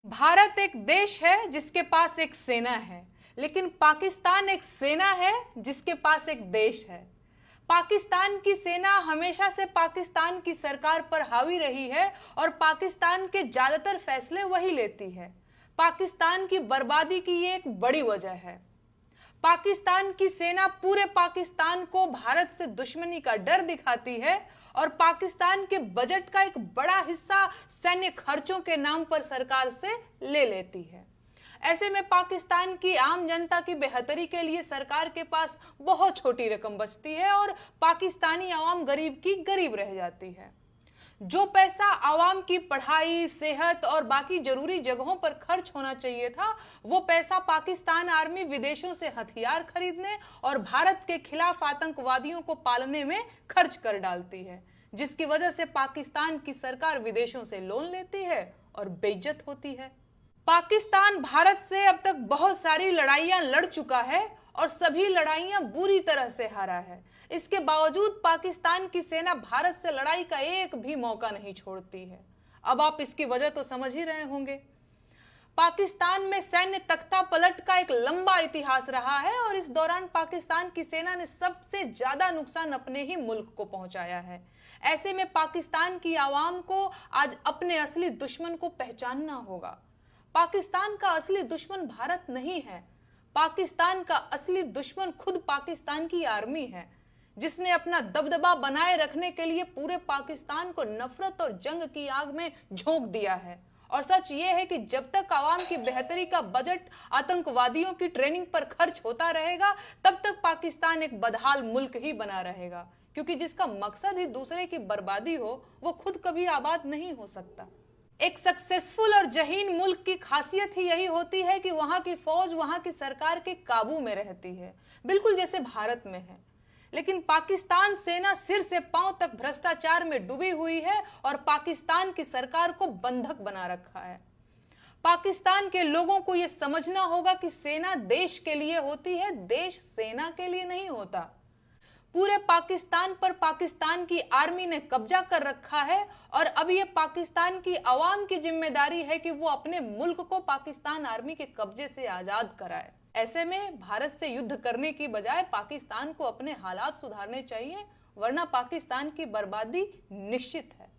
भारत एक देश है जिसके पास एक सेना है, लेकिन पाकिस्तान एक सेना है जिसके पास एक देश है। पाकिस्तान की सेना हमेशा से पाकिस्तान की सरकार पर हावी रही है और पाकिस्तान के ज्यादातर फैसले वही लेती है। पाकिस्तान की बर्बादी की ये एक बड़ी वजह है। पाकिस्तान की सेना पूरे पाकिस्तान को भारत से दुश्मनी का डर दिखाती है और पाकिस्तान के बजट का एक बड़ा हिस्सा सैन्य खर्चों के नाम पर सरकार से ले लेती है। ऐसे में पाकिस्तान की आम जनता की बेहतरी के लिए सरकार के पास बहुत छोटी रकम बचती है और पाकिस्तानी आवाम गरीब की गरीब रह जाती है। जो पैसा आवाम की पढ़ाई, सेहत और बाकी जरूरी जगहों पर खर्च होना चाहिए था, वो पैसा पाकिस्तान आर्मी विदेशों से हथियार खरीदने और भारत के खिलाफ आतंकवादियों को पालने में खर्च कर डालती है, जिसकी वजह से पाकिस्तान की सरकार विदेशों से लोन लेती है और बेइज्जत होती है। पाकिस्तान भारत से अब तक बहुत सारी लड़ाइयां लड़ चुका है और सभी लड़ाइयां बुरी तरह से हारा है। इसके बावजूद पाकिस्तान की सेना भारत से लड़ाई का एक भी मौका नहीं छोड़ती है। अब आप इसकी वजह तो समझ ही रहे होंगे। पाकिस्तान में सैन्य तख्ता पलट का एक लंबा इतिहास रहा है और इस दौरान पाकिस्तान की सेना ने सबसे ज्यादा नुकसान अपने ही मुल्क को पहुंचाया है। ऐसे में पाकिस्तान की आवाम को आज अपने असली दुश्मन को पहचानना होगा। पाकिस्तान का असली दुश्मन भारत नहीं है। पाकिस्तान का असली दुश्मन खुद पाकिस्तान की आर्मी है, जिसने अपना दबदबा बनाए रखने के लिए पूरे पाकिस्तान को नफरत और जंग की आग में झोंक दिया है। और सच ये है कि जब तक आवाम की बेहतरी का बजट आतंकवादियों की ट्रेनिंग पर खर्च होता रहेगा, तब तक पाकिस्तान एक बदहाल मुल्क ही बना रहेगा, क्योंकि जिसका मकसद ही दूसरे की बर्बादी हो, वो खुद कभी आबाद नहीं हो सकता। एक सक्सेसफुल और जहीन मुल्क की खासियत ही यही होती है कि वहां की फौज वहां की सरकार के काबू में रहती है, बिल्कुल जैसे भारत में है। लेकिन पाकिस्तान सेना सिर से पांव तक भ्रष्टाचार में डूबी हुई है और पाकिस्तान की सरकार को बंधक बना रखा है। पाकिस्तान के लोगों को यह समझना होगा कि सेना देश के लिए होती है, देश सेना के लिए नहीं होता। पूरे पाकिस्तान पर पाकिस्तान की आर्मी ने कब्जा कर रखा है और अब यह पाकिस्तान की आवाम की जिम्मेदारी है कि वो अपने मुल्क को पाकिस्तान आर्मी के कब्जे से आजाद कराए। ऐसे में भारत से युद्ध करने की बजाय पाकिस्तान को अपने हालात सुधारने चाहिए, वरना पाकिस्तान की बर्बादी निश्चित है।